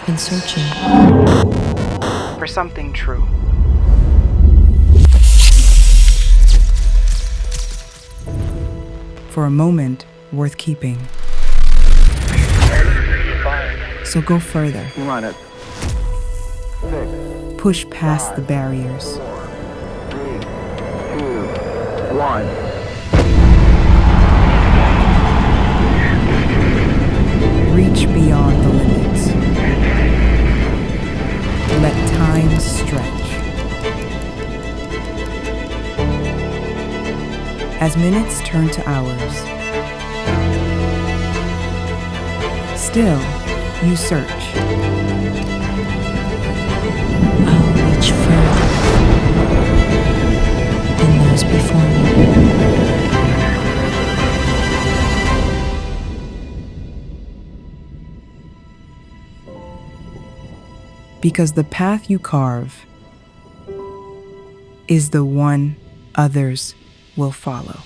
been searching for something true. For a moment worth keeping. So go further. Run it. 6, Push past the barriers. 3, 2, 1. Reach beyond the limits. Let time stretch. As minutes turn to hours, still you search. I'll reach further than those before me. Because the path you carve is the one others will follow.